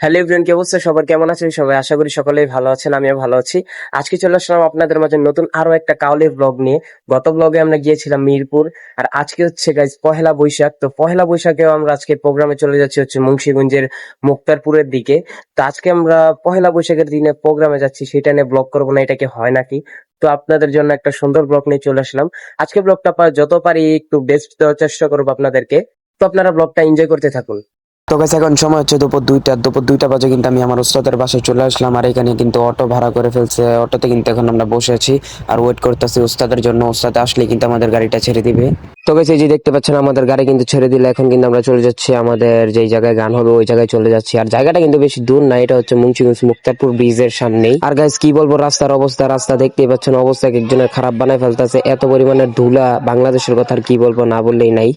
Hello everyone, কি অবস্থা? সবার কেমন আছেন? সবাই আশা করি সকলেই ভালো আছেন। আমিও ভালো আছি। আজকে চলে আসলাম আপনাদের মাঝে নতুন আরো একটা কাউলির ব্লগ নিয়ে। গত ব্লগে আমরা গিয়েছিলাম মিরপুর, আর আজকে হচ্ছে গাইজ পহেলা বৈশাখ। তো পহেলা বৈশাখেও আমরা আজকে প্রোগ্রামে চলে যাচ্ছি হচ্ছে মুন্সিগঞ্জের মুক্তারপুরের দিকে। তো আজকে আমরা পহেলা বৈশাখের দিনে প্রোগ্রামে যাচ্ছি, সেটা নিয়ে ব্লগ করবো না, এটা কি হয় নাকি? তো আপনাদের জন্য একটা সুন্দর ব্লগ নিয়ে চলে আসলাম। আজকে ব্লগটা যত পারি একটু বেস্ট দেওয়ার চেষ্টা করবো আপনাদেরকে। তো আপনারা ব্লগটা এনজয় করতে থাকুন। তো গাইস এখন সময় হচ্ছে দুপুর দুইটা বাজে কিন্তু আমি আমার উস্তাদের বাসায় চলে আসলাম। আর এখানে কিন্তু অটো ভাড়া করে ফেলছে, অটোতে কিন্তু এখন আমরা বসে আছি আর ওয়েট করতেছি উস্তাদের জন্য। উস্তাদ আসলে কিন্তু আমাদের গাড়িটা ছেড়ে দিবে। তো গাইস এই যে দেখতে পাচ্ছেন আমাদের গাড়ি কিন্তু ছেড়ে দিলে এখন কিন্তু আমরা চলে যাচ্ছি আমাদের যেই জায়গায় গান হবে ওই জায়গায় চলে যাচ্ছি। আর জায়গাটা কিন্তু বেশি দূর না, এটা হচ্ছে মুন্সিগঞ্জ মুক্তারপুর ব্রিজের সামনেই। আর গাইস কি বলবো, রাস্তার অবস্থা, রাস্তা দেখতেই পাচ্ছেন অবস্থা একজনের খারাপ বানায় ফেলতেছে, এত পরিমাণের ধুলা। বাংলাদেশের কথা আর কি বলবো, না বললেই নাই।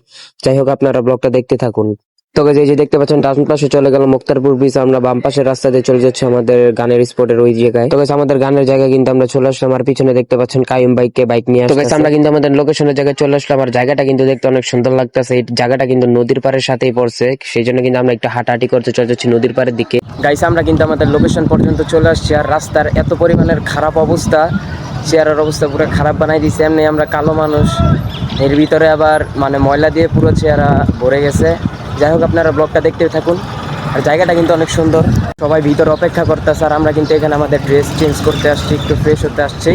যাই হোক, আপনারা ব্লগটা দেখতে থাকুন। তো guys, এই যে দেখতে পাচ্ছেন ডান পাশে চলে গেল মুক্তারপুর ব্রিজ, আমরা বাম পাশের রাস্তা দিয়ে চলে যাচ্ছি আমাদের গানের স্পটের ওই জায়গায়। তো guys, আমাদের গানের জায়গায় কিন্তু আমরা চলে আসলাম। আর পিছনে দেখতে পাচ্ছেন কাইম বাইক নিয়ে আসছে। তো guys, আমরা কিন্তু আমাদের লোকেশনের জায়গায় চলে আসলাম। আর জায়গাটা কিন্তু দেখতে অনেক সুন্দর লাগতেছে। এই জায়গাটা কিন্তু নদীর পাড়ের সাথেই পড়ছে, সেই জন্য কিন্তু আমরা একটু হাঁটাহাঁটি করতে চলে যাচ্ছি নদীর পাড়ের দিকে। গাইস আমরা কিন্তু আমাদের লোকেশন পর্যন্ত চলে আসছি, আর রাস্তার এত পরিমাণের খারাপ অবস্থা, চেয়ারের অবস্থা পুরো খারাপ বানাই দিয়েছে। এমনি আমরা কালো মানুষ, এর ভিতরে আবার মানে ময়লা দিয়ে পুরো চেয়ারা ভরে গেছে। যাই হোক, আপনারা ব্লগটা দেখতে থাকুন। আর জায়গাটা কিন্তু অনেক সুন্দর, সবাই ভিতরে অপেক্ষা করতেছে। আর আমরা কিন্তু এখানে আমাদের ড্রেস চেঞ্জ করতে আসছি, একটু ফ্রেশ হতে আসছি।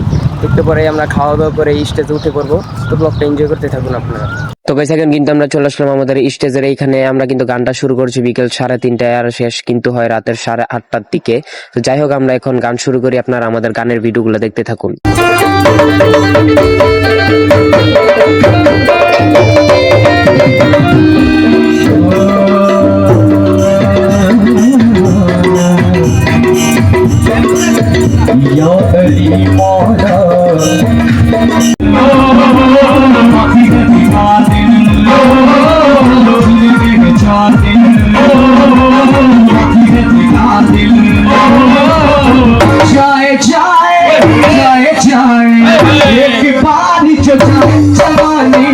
একটু পরে আমরা খাওয়া দাওয়া করে স্টেজে উঠে পড়বো। তো ব্লগটা এনজয় করতে থাকুন আপনারা। তো গাইস এখন কিন্তু আমরা চলে আসলাম আমাদের স্টেজের এইখানে। আমরা কিন্তু গানটা শুরু করছি বিকেল 3:30টায়, আর শেষ কিন্তু হয় রাতের 8:30টার দিকে। তো যাই হোক, আমরা এখন গান শুরু করি, আপনারা আমাদের গানের ভিডিওগুলো দেখতে থাকুন। Ya Kalimana जाए जाए जाए जाए एक पानी जवानी जवानी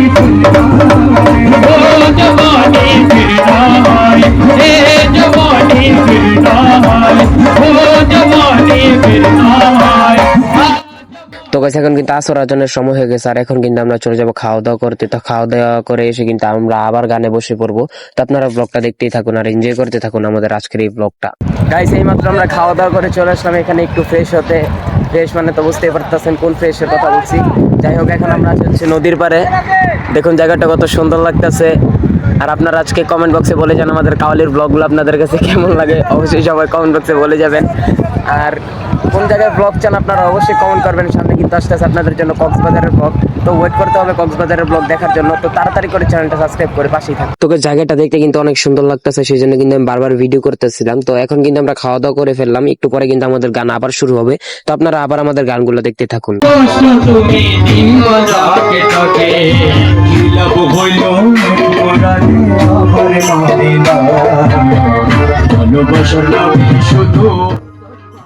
তো গাইস এখন কিন্তু আসর আজানের সময় হয়ে গেছে, আর এখন কিন্তু আমরা চলে যাব খাওয়া দাওয়া করতে। তো খাওয়া দাওয়া করে এসে কিন্তু আমরা আবার গানে বসে পড়বো। তো আপনারা ব্লগটা দেখতেই থাকুন আর এনজয় করতে থাকুন আমাদের আজকের এই ব্লগটা। গাইস এইমাত্র আমরা খাওয়া দাওয়া করে চলে আসলাম এখানে একটু ফ্রেশ হতে। ফ্রেশ মানে তো বুঝতেই পারতেছেন কোন ফ্রেশের কথা বলছি। যাই হোক, এখন আমরা হচ্ছে নদীর পাড়ে। দেখুন জায়গাটা কত সুন্দর লাগতেছে। আর আপনারা আজকে কমেন্ট বক্সে বলে যান আমাদের কাওয়ালির ব্লগগুলো আপনাদের কাছে কেমন লাগে, অবশ্যই সবাই কমেন্ট বক্সে বলে যাবেন। আর কোন জায়গায় ব্লগ চান আপনারা অবশ্যই কমেন্ট করবেন। সামনে কিন্তু আসতেছে আপনাদের জন্য কক্সবাজারের ব্লগ, তো ওয়েট করতে হবে কক্সবাজারের ব্লগ দেখার জন্য। তো তাড়াতাড়ি করে চ্যানেলটা সাবস্ক্রাইব করে পাশেই থাকুন। তোকে জায়গাটা দেখতে কিন্তু অনেক সুন্দর লাগতেছে, সেই জন্য কিন্তু আমি বারবার ভিডিও করতেছিলাম। তো এখন কিন্তু আমরা খাওয়া দাওয়া করে ফেললাম, একটু পরে কিন্তু আমাদের গান আবার শুরু হবে। তো আপনারা আবার আমাদের গানগুলো দেখতে থাকুন। তুমি দিন রাতে থাকে লাভ হইল মোরারে আমার মাদিনা ভালোবাসার নামে শুধু।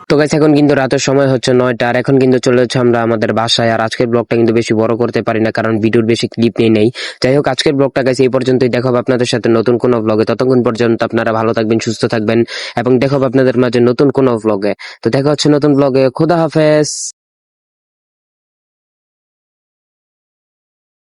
তো গাইস এখন কিন্তু রাতের সময় হচ্ছে 9টা, আর এখন কিন্তু চলে যাচ্ছে আমরা আমাদের বাসায়। আর আজকের ব্লগটা কিন্তু বেশি বড় করতে পারি না, কারণ ভিডিওর বেশি ক্লিপ নেই। যাই হোক, আজকের ব্লগটা গাইস এই পর্যন্তই। দেখা হবে আপনাদের সাথে নতুন কোনো ব্লগে। ততক্ষণ পর্যন্ত আপনারা ভালো থাকবেন, সুস্থ থাকবেন, এবং দেখা হবে আপনাদের মাঝে নতুন কোনো ব্লগে। তো দেখা হচ্ছে নতুন ব্লগে। খোদা হাফেজ।